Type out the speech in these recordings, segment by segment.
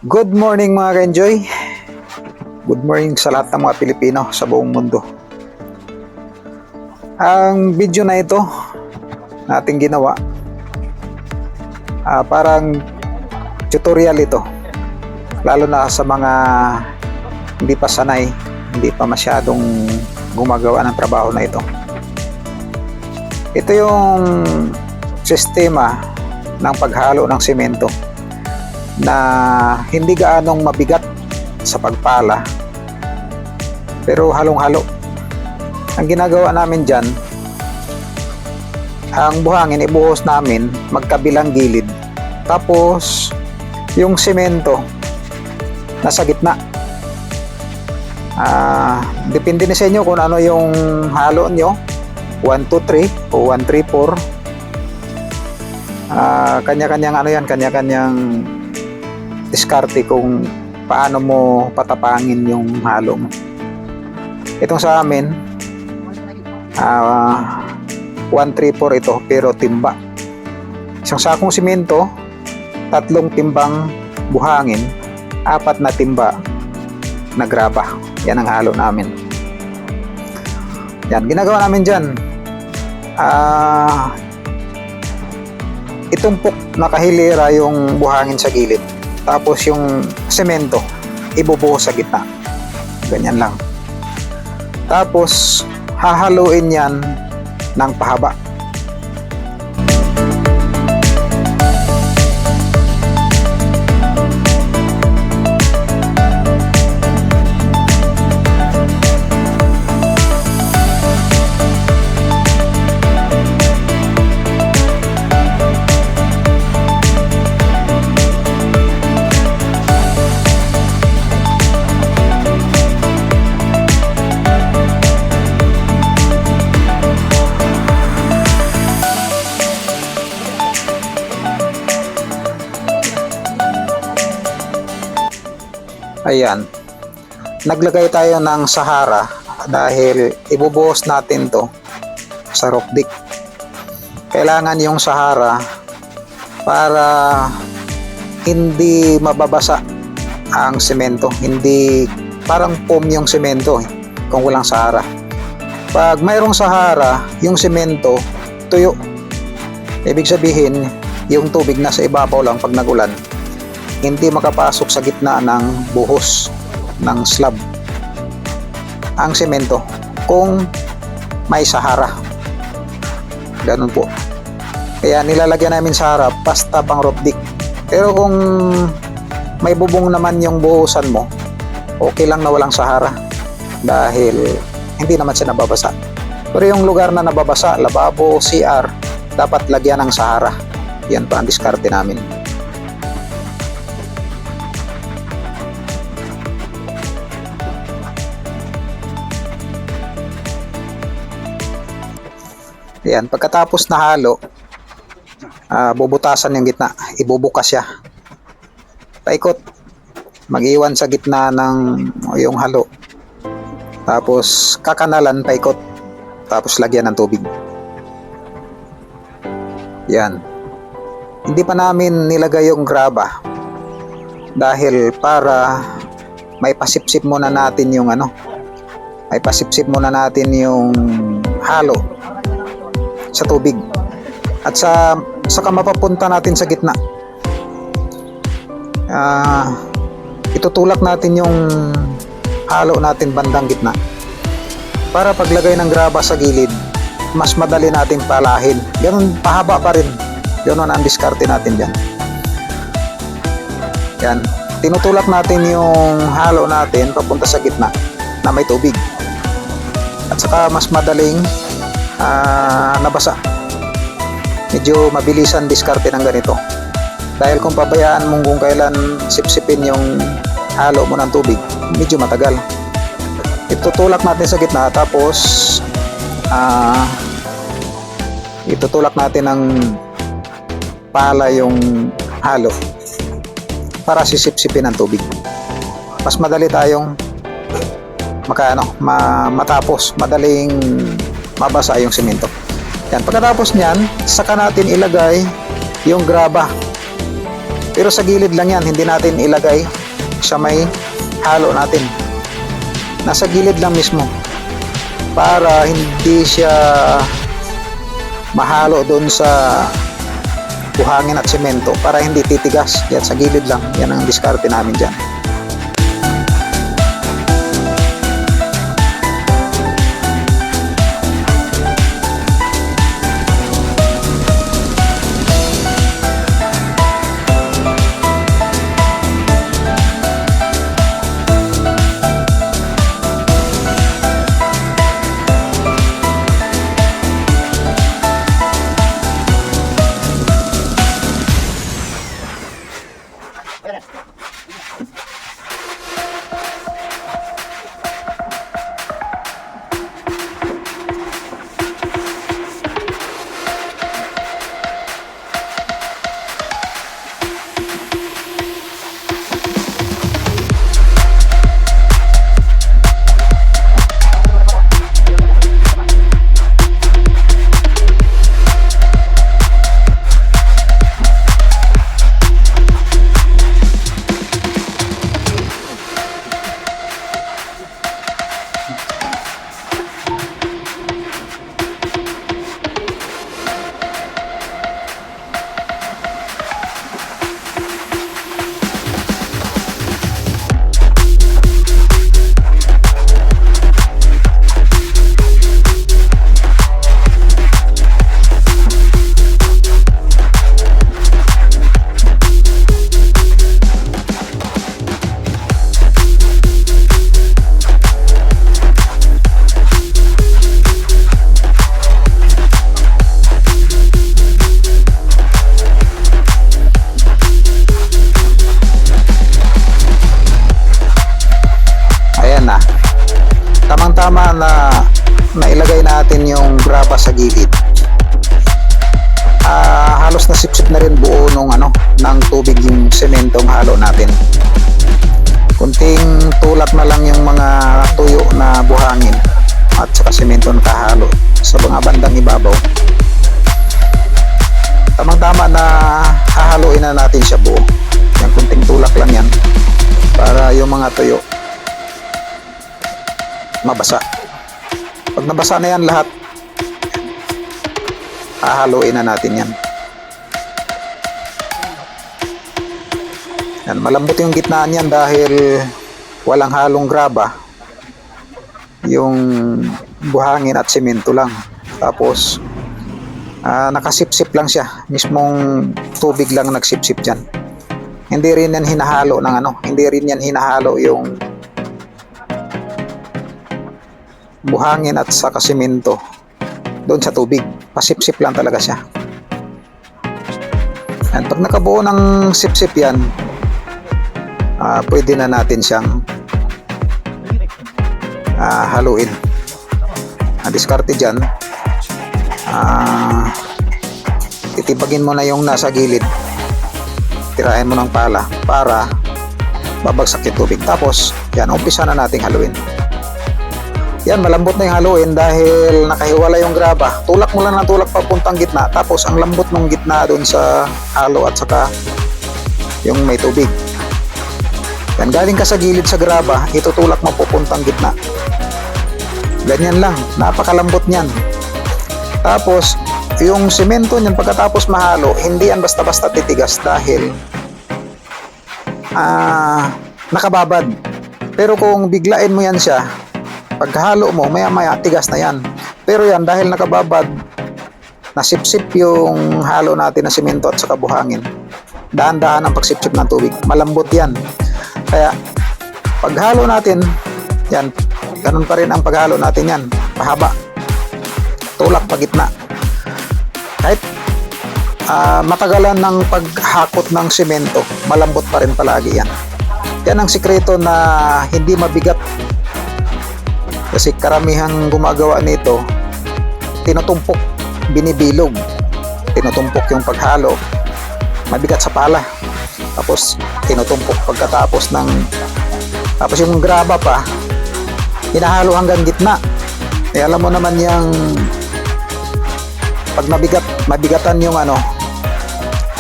Good morning mga ka-enjoy. Good morning sa lahat ng mga Pilipino sa buong mundo. Ang video na ito nating ginawa, parang tutorial ito. Lalo na sa mga hindi pa sanay, hindi pa masyadong gumagawa ng trabaho na ito. Ito yung sistema ng paghalo ng semento na hindi gaanong mabigat sa pagpala, pero halong-halo. Ang ginagawa namin dyan, ang buhangin ibuhos namin magkabilang gilid, tapos yung semento nasa gitna. Depende na sa inyo kung ano yung halo nyo, 1, 2, 3 o 1, 3, 4. Kanya-kanyang ano yan, kanya-kanyang diskarte kung paano mo patapangin yung halo mo. Itong sa amin, 1, 3, 4 ito, pero timba. Isang sakong simento, 3 timbang buhangin, 4 na timba na graba. Yan ang halo namin. Yan, ginagawa namin dyan. Itumpok nakahilera yung buhangin sa gilid. Tapos yung semento, ibubuhos sa gitna. Ganyan lang. Tapos, hahaluin yan ng pahaba. Ayan, naglagay tayo ng Sahara dahil ibubuhos natin to sa roof deck. Kailangan yung Sahara para hindi mababasa ang semento, hindi parang foam yung semento kung walang Sahara. Pag mayroong Sahara, yung semento tuyo. Ibig sabihin, yung tubig nasa ibabaw lang pag nagulan, hindi makapasok sa gitna ng buhos ng slab ang semento kung may Sahara. Ganun po. Kaya nilalagyan namin Sahara basta pang roof deck. Pero kung may bubong naman yung buhusan mo, okay lang na walang Sahara dahil hindi naman siya nababasa. Pero yung lugar na nababasa, lababo, CR, dapat lagyan ng Sahara. Yan pa ang diskarte namin. Ayan, pagkatapos na halo, bubutasan yung gitna, ibubukas siya. Paikot, mag-iwan sa gitna ng yung halo. Tapos kakanalan, paikot, tapos lagyan ng tubig. Yan. Hindi pa namin nilagay yung graba dahil para may pasipsip muna natin yung may pasipsip muna natin yung halo sa tubig at saka mapapunta natin sa gitna. Itutulak natin yung halo natin bandang gitna para paglagay ng graba sa gilid mas madali natin palahin. Ganun, pahaba pa rin. Ganun ang diskarte natin dyan. Yan, tinutulak natin yung halo natin papunta sa gitna na may tubig at saka mas madaling nabasa. Medyo mabilisan diskarte ng ganito dahil kung pabayaan mong kung kailan sipsipin yung halo mo ng tubig, medyo matagal. Itutulak natin sa gitna, tapos itutulak natin ng pala yung halo para sisipsipin ng tubig. Mas madali tayong matapos, madaling mabasa yung semento. Yan, pagkatapos niyan, saka natin ilagay yung graba. Pero sa gilid lang yan, hindi natin ilagay sa may halo natin. Nasa gilid lang mismo para hindi siya mahalo doon sa buhangin at semento, para hindi titigas. Yan sa gilid lang, yan ang diskarte namin dyan. Tamang-tama na nailagay natin yung graba sa gilid. Halos nasipsip na rin buo ng tubig yung sementong halo natin. Kunting tulak na lang yung mga tuyo na buhangin at saka semento na kahalo sa mga bandang ibabaw. Tamang-tama na hahaluin na natin siya buo. Yung kunting tulak lang yan para yung mga tuyo mabasa. Pag nabasa na yan lahat, hahaluin na natin yan. Yan, malambot yung gitna niyan dahil walang halong graba, yung buhangin at semento lang. Tapos nakasipsip lang siya, mismong tubig lang nagsipsip dyan. Hindi rin yan hinahalo hindi rin yan hinahalo yung buhangin at saka semento doon sa tubig. Pasipsip lang talaga siya. Yan, pag nakabuo ng sipsip yan, pwede na natin siyang haluin. Diskarte dyan, titibagin mo na yung nasa gilid, tirahin mo ng pala para babagsak yung tubig. Tapos yan, umpisa na nating haluin. Yan, malambot na yung haluin dahil nakahiwala yung graba. Tulak mo lang ng tulak papuntang gitna, tapos ang lambot ng gitna doon sa halo at saka yung may tubig. Yan, galing ka sa gilid sa graba, itutulak mo papuntang gitna. Ganyan lang, napakalambot niyan. Tapos yung semento niyan pagkatapos mahalo, hindi yan basta-basta titigas dahil nakababad. Pero kung biglain mo yan siya, pagkahalo mo, maya-maya tigas na yan. Pero yan, dahil nakababad, nasipsip yung halo natin na semento at saka buhangin. Dahan-dahan ang pagsipsip ng tubig. Malambot yan. Kaya, paghalo natin, yan, ganun pa rin ang paghalo natin yan. Mahaba. Tulak pa gitna. Kahit matagalan ng paghakot ng semento, malambot pa rin palagi yan. Yan ang sikreto na hindi mabigat. Kasi karamihang gumagawa nito, tinutumpok, binibilog, tinutumpok yung paghalo, mabigat sa pala, tapos tinutumpok tapos yung graba pa, hinahalo hanggang gitna. Alam mo naman yung pag mabigatan yung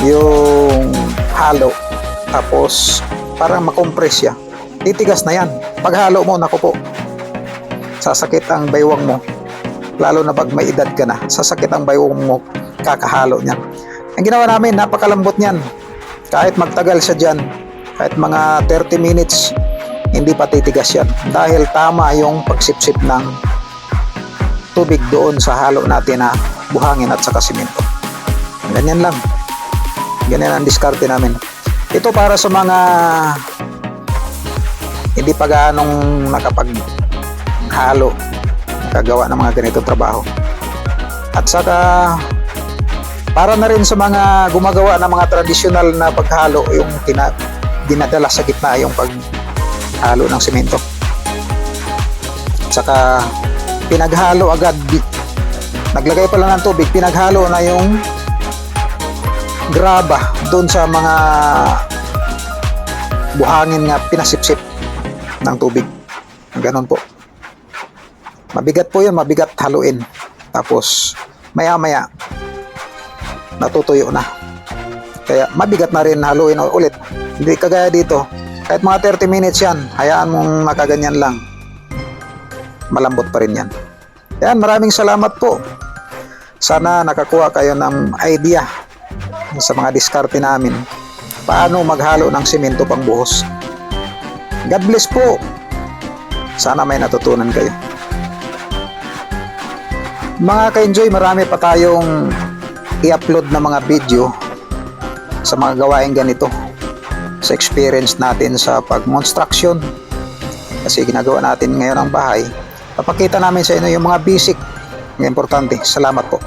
yung halo, tapos parang makompress siya, titigas na yan. Paghalo mo, naku po, sasakit ang baywang mo. Lalo na pag may edad ka na, sasakit ang baywang mo kakahalo niyan. Ang ginawa namin, napakalambot niyan. Kahit magtagal siya dyan, kahit mga 30 minutes, hindi pa titigas yan. Dahil tama yung pagsipsip ng tubig doon sa halo natin na buhangin at saka simento. Ganyan lang. Ganyan ang diskarte namin. Ito para sa mga hindi pa gaanong nakapaghalo, nakagawa ng mga ganitong trabaho. At saka para na rin sa mga gumagawa ng mga tradisyonal na paghalo, yung dinadala sa gitna yung paghalo ng simento. At saka pinaghalo agad, naglagay pa lang ng tubig, pinaghalo na yung graba doon sa mga buhangin nga pinasipsip ng tubig. Ganon po. Mabigat po yun, mabigat haluin. Tapos maya maya natutuyo na. Kaya mabigat na rin haluin ulit. Hindi kagaya dito, kahit mga 30 minutes yan, hayaan mong nakaganyan lang, malambot pa rin yan. Yan, maraming salamat po. Sana nakakuha kayo ng idea sa mga diskarte namin paano maghalo ng simento pang buhos. God bless po. Sana may natutunan kayo. Mga ka-enjoy, marami pa tayong i-upload na mga video sa mga gawain ganito, sa experience natin sa pag-construction. Kasi ginagawa natin ngayon ang bahay, papakita namin sa inyo yung mga basic na importante. Salamat po.